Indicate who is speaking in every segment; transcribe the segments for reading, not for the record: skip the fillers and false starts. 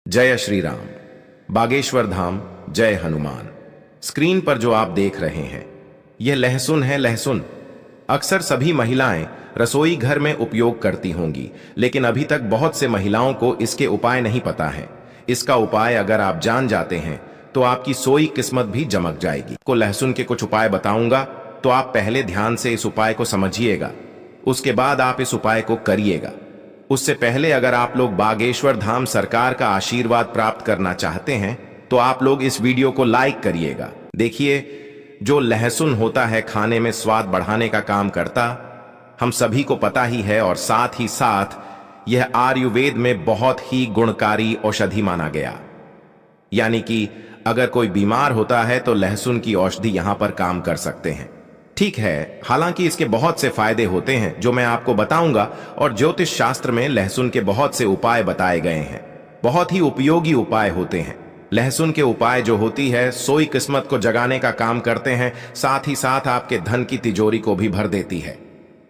Speaker 1: जय श्री राम। बागेश्वर धाम, जय हनुमान। स्क्रीन पर जो आप देख रहे हैं यह लहसुन है। लहसुन अक्सर सभी महिलाएं रसोई घर में उपयोग करती होंगी, लेकिन अभी तक बहुत से महिलाओं को इसके उपाय नहीं पता है। इसका उपाय अगर आप जान जाते हैं तो आपकी सोई किस्मत भी चमक जाएगी। को लहसुन के कुछ उपाय बताऊंगा, तो आप पहले ध्यान से इस उपाय को समझिएगा, उसके बाद आप इस उपाय को करिएगा। उससे पहले अगर आप लोग बागेश्वर धाम सरकार का आशीर्वाद प्राप्त करना चाहते हैं तो आप लोग इस वीडियो को लाइक करिएगा। देखिए, जो लहसुन होता है खाने में स्वाद बढ़ाने का काम करता, हम सभी को पता ही है, और साथ ही साथ यह आयुर्वेद में बहुत ही गुणकारी औषधि माना गया। यानी कि अगर कोई बीमार होता है तो लहसुन की औषधि यहां पर काम कर सकते हैं। ठीक है, हालांकि इसके बहुत से फायदे होते हैं जो मैं आपको बताऊंगा, और ज्योतिष शास्त्र में लहसुन के बहुत से उपाय बताए गए हैं। बहुत ही उपयोगी उपाय होते हैं। लहसुन के उपाय जो होती है सोई किस्मत को जगाने का काम करते हैं, साथ ही साथ आपके धन की तिजोरी को भी भर देती है।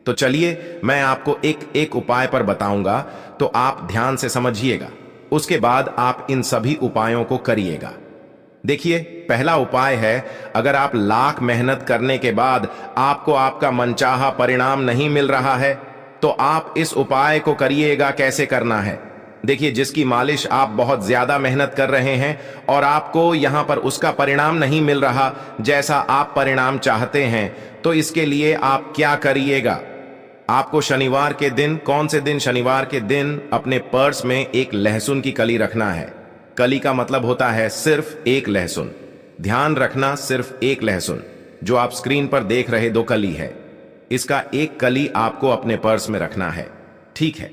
Speaker 1: तो चलिए मैं आपको एक एक उपाय पर बताऊंगा, तो आप ध्यान से समझिएगा, उसके बाद आप इन सभी उपायों को करिएगा। देखिए, पहला उपाय है, अगर आप लाख मेहनत करने के बाद आपको आपका मनचाहा परिणाम नहीं मिल रहा है तो आप इस उपाय को करिएगा। कैसे करना है? देखिए, जिसकी मालिश आप बहुत ज्यादा मेहनत कर रहे हैं और आपको यहां पर उसका परिणाम नहीं मिल रहा जैसा आप परिणाम चाहते हैं, तो इसके लिए आप क्या करिएगा? आपको शनिवार के दिन, कौन से दिन? शनिवार के दिन अपने पर्स में एक लहसुन की कली रखना है। कली का मतलब होता है सिर्फ एक लहसुन। ध्यान रखना, सिर्फ एक लहसुन। जो आप स्क्रीन पर देख रहे 2 कली है, इसका एक कली आपको अपने पर्स में रखना है। ठीक है,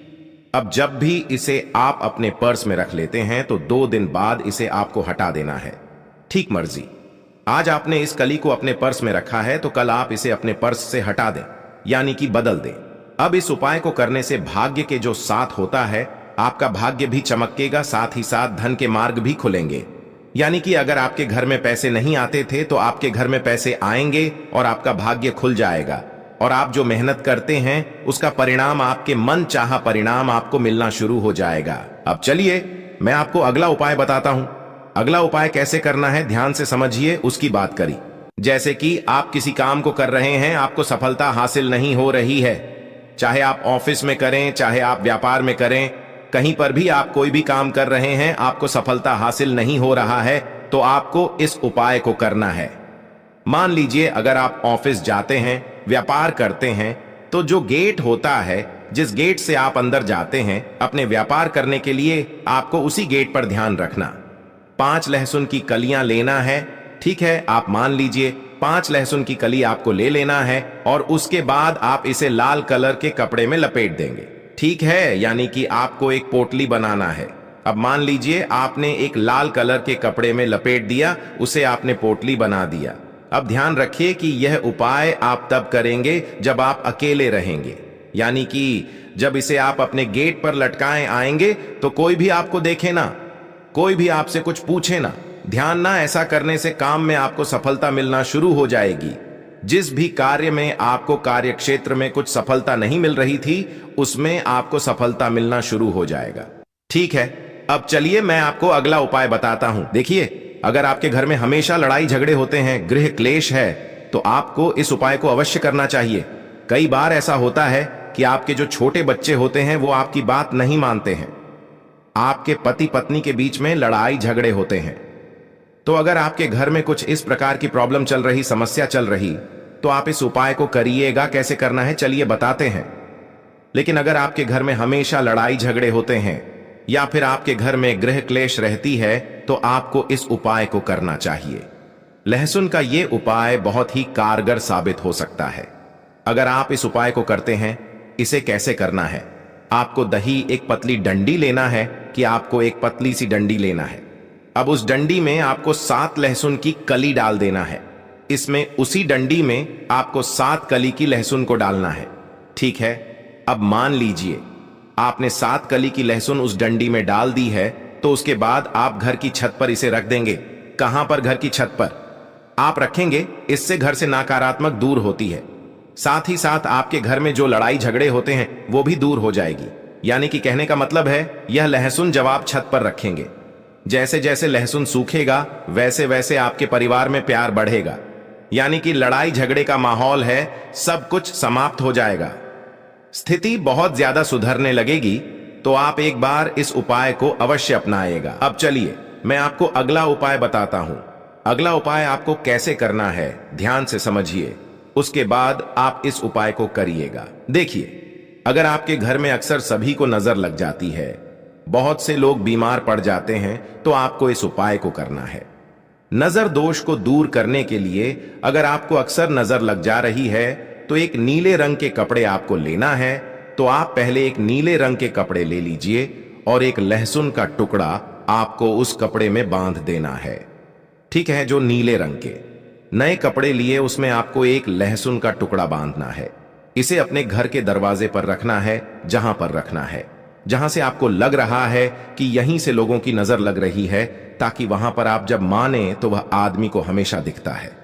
Speaker 1: अब जब भी इसे आप अपने पर्स में रख लेते हैं तो 2 दिन बाद इसे आपको हटा देना है। ठीक मर्जी। आज आपने इस कली को अपने पर्स में रखा है तो कल आप इसे अपने पर्स से हटा दें, यानी कि बदल दें। अब इस उपाय को करने से भाग्य के जो साथ होता है, आपका भाग्य भी चमकेगा, साथ ही साथ धन के मार्ग भी खुलेंगे। यानी कि अगर आपके घर में पैसे नहीं आते थे तो आपके घर में पैसे आएंगे और आपका भाग्य खुल जाएगा, और आप जो मेहनत करते हैं उसका परिणाम, आपके मन चाहा परिणाम आपको मिलना शुरू हो जाएगा। अब चलिए मैं आपको अगला उपाय बताता हूं। अगला उपाय कैसे करना है ध्यान से समझिए, उसकी बात करी। जैसे कि आप किसी काम को कर रहे हैं, आपको सफलता हासिल नहीं हो रही है, चाहे आप ऑफिस में करें, चाहे आप व्यापार में करें, कहीं पर भी आप कोई भी काम कर रहे हैं, आपको सफलता हासिल नहीं हो रहा है, तो आपको इस उपाय को करना है। मान लीजिए अगर आप ऑफिस जाते हैं, व्यापार करते हैं, तो जो गेट होता है, जिस गेट से आप अंदर जाते हैं अपने व्यापार करने के लिए, आपको उसी गेट पर ध्यान रखना। 5 लहसुन की कलियां लेना है। ठीक है, आप मान लीजिए 5 लहसुन की कली आपको ले लेना है, और उसके बाद आप इसे लाल कलर के कपड़े में लपेट देंगे। ठीक है, यानी कि आपको एक पोटली बनाना है। अब मान लीजिए आपने एक लाल कलर के कपड़े में लपेट दिया, उसे आपने पोटली बना दिया। अब ध्यान रखिए कि यह उपाय आप तब करेंगे जब आप अकेले रहेंगे, यानी कि जब इसे आप अपने गेट पर लटकाएं आएंगे तो कोई भी आपको देखे ना, कोई भी आपसे कुछ पूछे ना। ध्यान ना, ऐसा करने से काम में आपको सफलता मिलना शुरू हो जाएगी। जिस भी कार्य में आपको कार्य क्षेत्र में कुछ सफलता नहीं मिल रही थी, उसमें आपको सफलता मिलना शुरू हो जाएगा। ठीक है, अब चलिए मैं आपको अगला उपाय बताता हूं। देखिए, अगर आपके घर में हमेशा लड़ाई झगड़े होते हैं, गृह क्लेश है, तो आपको इस उपाय को अवश्य करना चाहिए। कई बार ऐसा होता है कि आपके जो छोटे बच्चे होते हैं वो आपकी बात नहीं मानते हैं, आपके पति पत्नी के बीच में लड़ाई झगड़े होते हैं। तो अगर आपके घर में कुछ इस प्रकार की प्रॉब्लम चल रही, समस्या चल रही, तो आप इस उपाय को करिएगा। कैसे करना है चलिए बताते हैं। लेकिन अगर आपके घर में हमेशा लड़ाई झगड़े होते हैं या फिर आपके घर में गृह क्लेश रहती है, तो आपको इस उपाय को करना चाहिए। लहसुन का यह उपाय बहुत ही कारगर साबित हो सकता है अगर आप इस उपाय को करते हैं। इसे कैसे करना है? आपको दही, एक पतली डंडी लेना है, कि आपको एक पतली सी डंडी लेना है। अब उस डंडी में आपको 7 लहसुन की कली डाल देना है। इसमें उसी डंडी में आपको 7 कली की लहसुन को डालना है। ठीक है, अब मान लीजिए आपने 7 कली की लहसुन उस डंडी में डाल दी है, तो उसके बाद आप घर की छत पर इसे रख देंगे। कहां पर? घर की छत पर आप रखेंगे, इससे घर से नकारात्मक दूर होती है। साथ ही साथ आपके घर में जो लड़ाई झगड़े होते हैं वो भी दूर हो जाएगी। यानी कि कहने का मतलब है, यह लहसुन जब आप छत पर रखेंगे जैसे जैसे लहसुन सूखेगा वैसे वैसे आपके परिवार में प्यार बढ़ेगा, यानी कि लड़ाई झगड़े का माहौल है, सब कुछ समाप्त हो जाएगा। स्थिति बहुत ज्यादा सुधरने लगेगी तो आप एक बार इस उपाय को अवश्य अपनाएगा। अब चलिए मैं आपको अगला उपाय बताता हूं। अगला उपाय आपको कैसे करना है ध्यान से समझिए, उसके बाद आप इस उपाय को करिएगा। देखिए, अगर आपके घर में अक्सर सभी को नजर लग जाती है, बहुत से लोग बीमार पड़ जाते हैं, तो आपको इस उपाय को करना है। नजर दोष को दूर करने के लिए अगर आपको अक्सर नजर लग जा रही है तो एक नीले रंग के कपड़े आपको लेना है। तो आप पहले एक नीले रंग के कपड़े ले लीजिए और एक लहसुन का टुकड़ा आपको उस कपड़े में बांध देना है। ठीक है, जो नीले रंग के नए कपड़े लिए उसमें आपको एक लहसुन का टुकड़ा बांधना है। इसे अपने घर के दरवाजे पर रखना है, जहां पर रखना है, जहां से आपको लग रहा है कि यहीं से लोगों की नजर लग रही है, ताकि वहां पर आप जब माने तो वह आदमी को हमेशा दिखता है।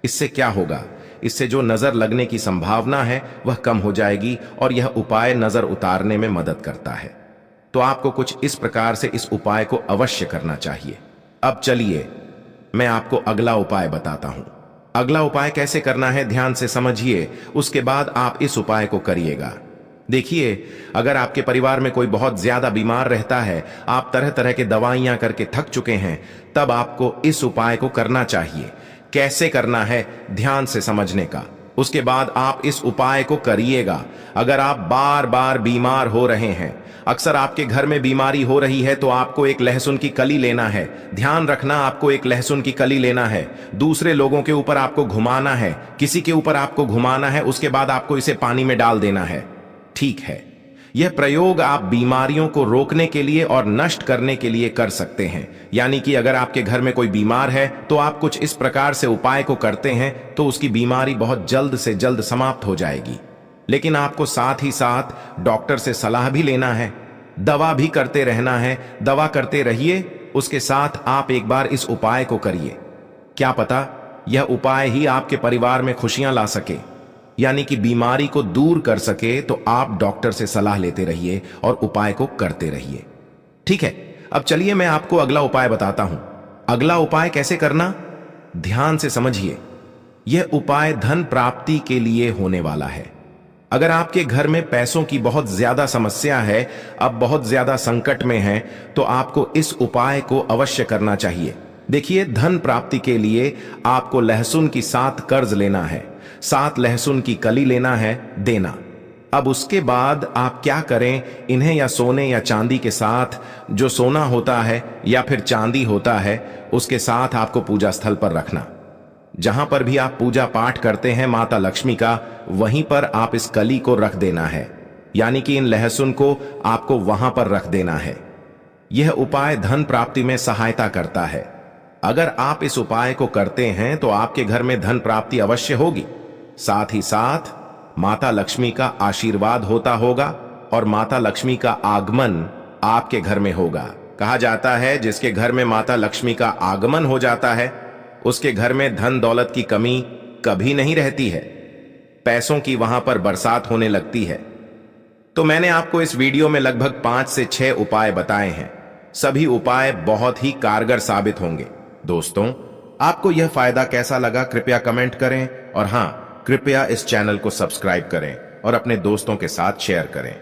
Speaker 1: इससे क्या होगा, इससे जो नजर लगने की संभावना है वह कम हो जाएगी और यह उपाय नजर उतारने में मदद करता है। तो आपको कुछ इस प्रकार से इस उपाय को अवश्य करना चाहिए। अब चलिए मैं आपको अगला उपाय बताता हूं। अगला उपाय कैसे करना है ध्यान से समझिए, उसके बाद आप इस उपाय को करिएगा। देखिए, अगर आपके परिवार में कोई बहुत ज्यादा बीमार रहता है, आप तरह तरह के दवाइयां करके थक चुके हैं, तब आपको इस उपाय को करना चाहिए। कैसे करना है ध्यान से समझने का, उसके बाद आप इस उपाय को करिएगा। अगर आप बार बार बीमार हो रहे हैं, अक्सर आपके घर में बीमारी हो रही है, तो आपको एक लहसुन की कली लेना है। ध्यान रखना, आपको एक लहसुन की कली लेना है, दूसरे लोगों के ऊपर आपको घुमाना है, किसी के ऊपर आपको घुमाना है, उसके बाद आपको इसे पानी में डाल देना है। ठीक है, यह प्रयोग आप बीमारियों को रोकने के लिए और नष्ट करने के लिए कर सकते हैं। यानी कि अगर आपके घर में कोई बीमार है तो आप कुछ इस प्रकार से उपाय को करते हैं तो उसकी बीमारी बहुत जल्द से जल्द समाप्त हो जाएगी। लेकिन आपको साथ ही साथ डॉक्टर से सलाह भी लेना है, दवा भी करते रहना है। दवा करते रहिए, उसके साथ आप एक बार इस उपाय को करिए। क्या पता यह उपाय ही आपके परिवार में खुशियां ला सके, यानी कि बीमारी को दूर कर सके। तो आप डॉक्टर से सलाह लेते रहिए और उपाय को करते रहिए। ठीक है, अब चलिए मैं आपको अगला उपाय बताता हूं। अगला उपाय कैसे करना ध्यान से समझिए। यह उपाय धन प्राप्ति के लिए होने वाला है। अगर आपके घर में पैसों की बहुत ज्यादा समस्या है, अब बहुत ज्यादा संकट में है, तो आपको इस उपाय को अवश्य करना चाहिए। देखिए, धन प्राप्ति के लिए आपको लहसुन की 7 कर्ज लेना है, 7 लहसुन की कली लेना है, देना। अब उसके बाद आप क्या करें, इन्हें या सोने या चांदी के साथ, जो सोना होता है या फिर चांदी होता है, उसके साथ आपको पूजा स्थल पर रखना। जहां पर भी आप पूजा पाठ करते हैं माता लक्ष्मी का, वहीं पर आप इस कली को रख देना है, यानी कि इन लहसुन को आपको वहां पर रख देना है। यह उपाय धन प्राप्ति में सहायता करता है। अगर आप इस उपाय को करते हैं तो आपके घर में धन प्राप्ति अवश्य होगी। साथ ही साथ माता लक्ष्मी का आशीर्वाद होता होगा और माता लक्ष्मी का आगमन आपके घर में होगा। कहा जाता है जिसके घर में माता लक्ष्मी का आगमन हो जाता है, उसके घर में धन दौलत की कमी कभी नहीं रहती है, पैसों की वहां पर बरसात होने लगती है। तो मैंने आपको इस वीडियो में लगभग 5 से 6 उपाय बताए हैं। सभी उपाय बहुत ही कारगर साबित होंगे। दोस्तों, आपको यह फायदा कैसा लगा कृपया कमेंट करें और हां, कृपया इस चैनल को सब्सक्राइब करें और अपने दोस्तों के साथ शेयर करें।